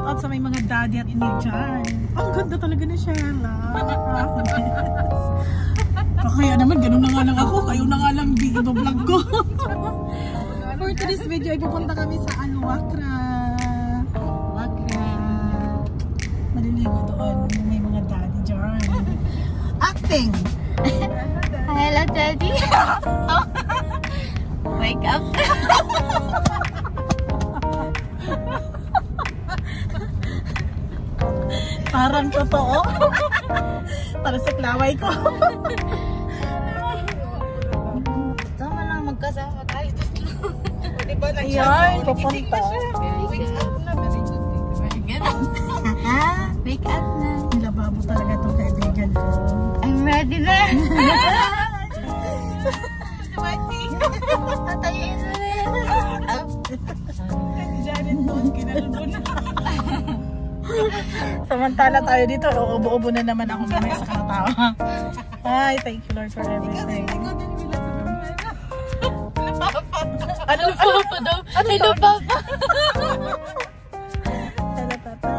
out sa may mga daddy at inay dyan. Ang ganda talaga ni Shella. Kaya naman, ganun na nga lang ako. Kayo na nga lang di iba-vlog ko. For today's video, ay pupunta kami sa Alwakra. Maliligo doon. May mga daddy dyan. Acting! Hello, Daddy. Wake up. Parang totoo. Para sa klaway ko. Tama lang, magkasama tayo. Diba na pupunta. Wake up na. Wake up na. Lababo talaga itong kaibigan ko. I'm ready na. Tatayin na rin. Janet doon, kinalbo na. Samantala tayo dito, ubo-ubo na naman ako mamaya sa katawa. Ay, thank you Lord for everything. Ikaw din bilang sa pamilya. Ano papa daw? Ano papa? Hello papa.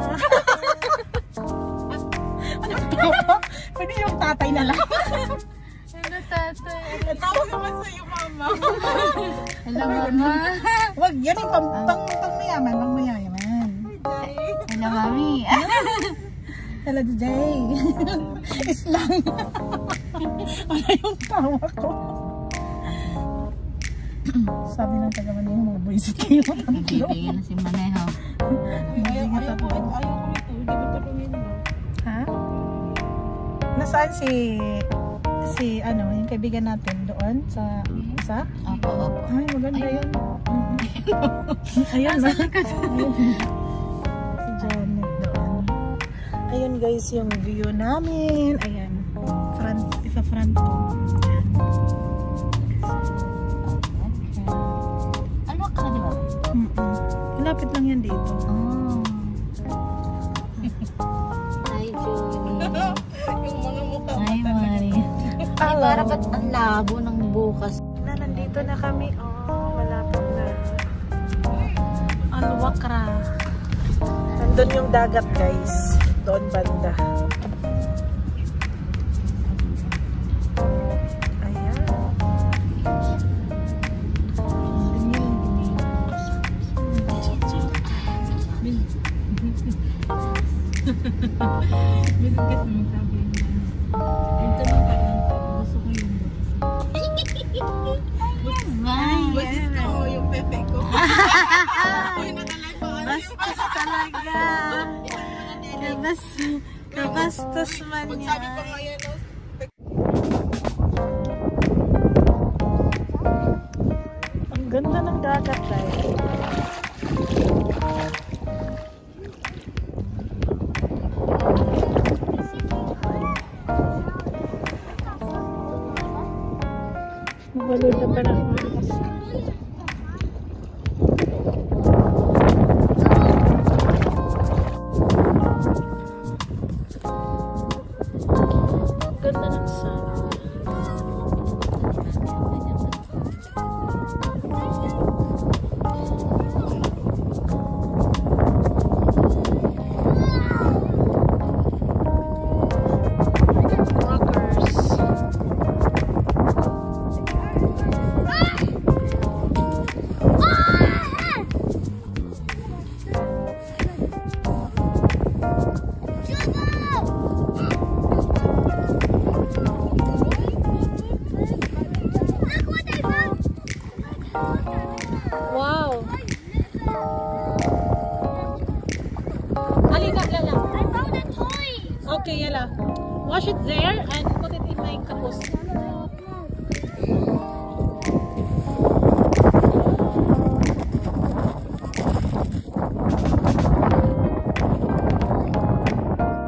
Ano papa? Pwede yung tatay na lang. Hello tatay. Tawag naman sa'yo mama. Hello mama. Wag, yan yung pang mayaman, pang mayaman. Hello mami. Hello today. Islang. Ano yung tawa ko? Sabi ng taga-Maneho, mga buwisit kayo. Bibigyan na si Maneho. Ayaw ko nito, hindi mo tulungin mo. Ha? Nasaan si ano, yung kaibigan natin doon sa isa? Opo. Ay, maganda yun. Ayun na. Si Janet doon. Ayun guys, yung view namin. Ayan. Front ko. Ayan. Ano ka na, di ba? Malapit lang yan dito. Oh. Hi, Julie. Yung mga mukha. Hi, Mari. Ay, para ba't ang labo ng bukas? Nandito na kami. Oh, malapit na. Alwakra. Nandun yung dagat guys. Doon banda. Ayan. Bastos talaga. Kabastos man yan. Ang ganda ng dagat guys. Mabalod na pa lang. Ganda ng sun. Wow! Alina, Lala. I found a toy! Okay, Yala. Wash it there and put it in my kapos.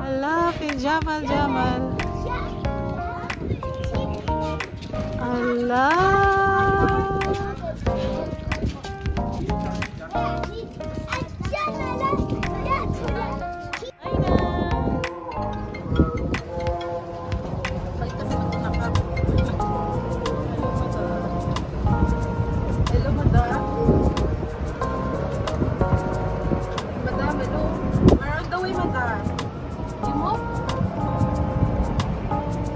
Allah, Jamal. Allah. Ay na. Balik kami ng away, madam. Di mo?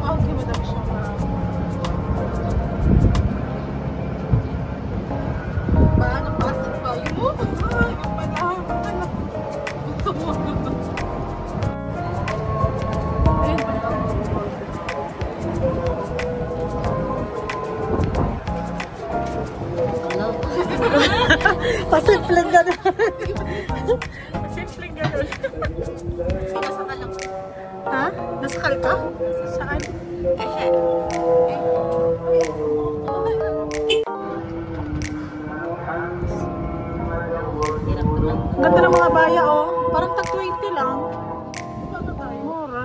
Okay, madam siya. Paano plastic pa? Yun mo? Ay, madam. Gusto mo. Ayun, madam. Hello? Pasimpleng gano'n. Pasimpleng gano'n. Sinasakal lang. Ha? Nasakal ka? Saan? Kasi, hirap ko lang. Ang ganda ng mga baya, oh. Parang tag 20 lang. Mura.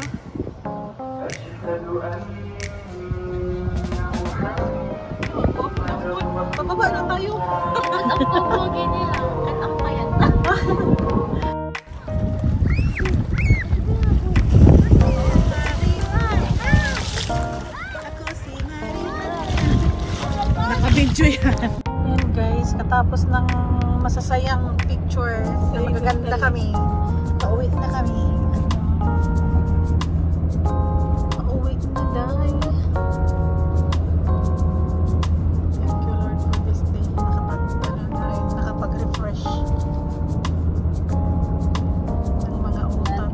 Pababa na tayo. Ang pogi nila. At ang payat. Naka-video yan. Yan guys, katapos ng masasayang picture, na magaganda kami. Pauwi na kami. Pauwi na dahil. Thank you Lord for this day. Nakapag-refresh ng mga utang.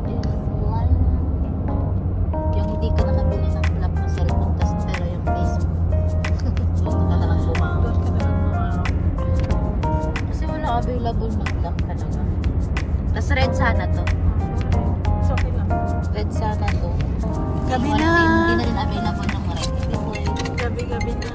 Yung hindi ka nakabili ng flap na cellphone, tas pero yung Facebook. Doon ka na lang bumawa. Doon ka na lang mga Kasi wala available na flap talaga. Tas red sana to. it's okay lang. Red sana to. Gabi Hindi na. na rin available ng red. Gabi-gabi na.